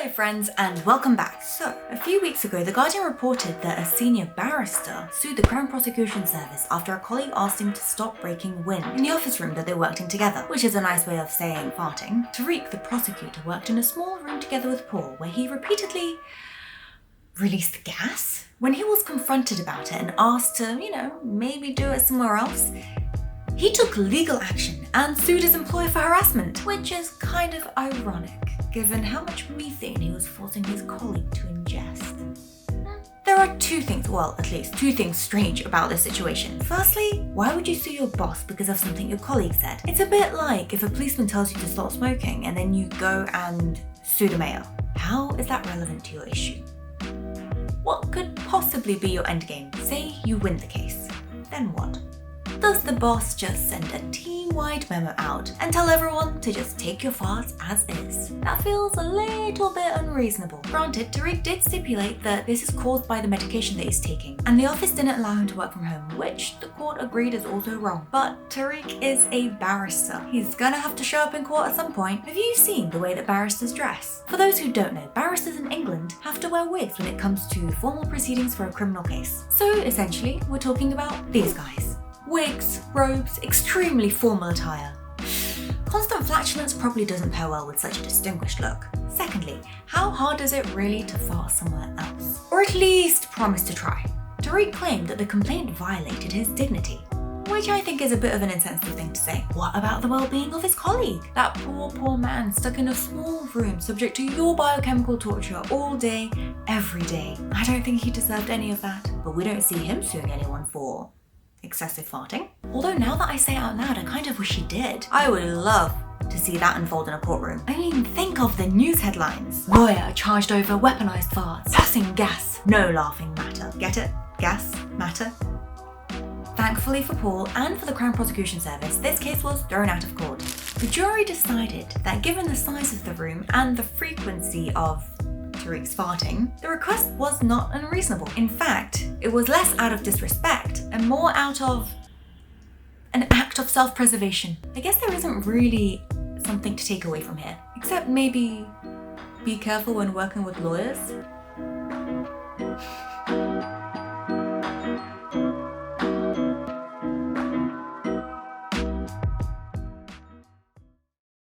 Hello friends and welcome back. So, a few weeks ago The Guardian reported that a senior barrister sued the Crown Prosecution Service after a colleague asked him to stop breaking wind in the office room that they worked in together, which is a nice way of saying farting. Tariq, the prosecutor, worked in a small room together with Paul where he repeatedly released gas. When he was confronted about it and asked to, maybe do it somewhere else, he took legal action and sued his employer for harassment, which is kind of ironic, given how much methane he was forcing his colleague to ingest. There are at least two things strange about this situation. Firstly, why would you sue your boss because of something your colleague said? It's a bit like if a policeman tells you to stop smoking and then you go and sue the mayor. How is that relevant to your issue? What could possibly be your endgame? Say you win the case. Then what? Does the boss just send a team-wide memo out and tell everyone to just take your farts as is? That feels a little bit unreasonable. Granted, Tariq did stipulate that this is caused by the medication that he's taking, and the office didn't allow him to work from home, which the court agreed is also wrong. But Tariq is a barrister. He's gonna have to show up in court at some point. Have you seen the way that barristers dress? For those who don't know, barristers in England have to wear wigs when it comes to formal proceedings for a criminal case. So essentially, we're talking about these guys. Wigs, robes, extremely formal attire. Constant flatulence probably doesn't pair well with such a distinguished look. Secondly, how hard is it really to fart somewhere else? Or at least promise to try. Tariq claimed that the complaint violated his dignity, which I think is a bit of an insensitive thing to say. What about the well-being of his colleague? That poor man stuck in a small room subject to your biochemical torture all day, every day. I don't think he deserved any of that, but we don't see him suing anyone for excessive farting. Although now that I say it out loud, I kind of wish he did. I would love to see that unfold in a courtroom. I mean, think of the news headlines. Lawyer charged over weaponized farts. Passing gas. No laughing matter. Get it? Gas? Matter? Thankfully for Paul and for the Crown Prosecution Service, this case was thrown out of court. The jury decided that given the size of the room and the frequency of Tariq's farting, the request was not unreasonable. In fact, it was less out of disrespect and more out of an act of self-preservation. I guess there isn't really something to take away from here, except maybe be careful when working with lawyers.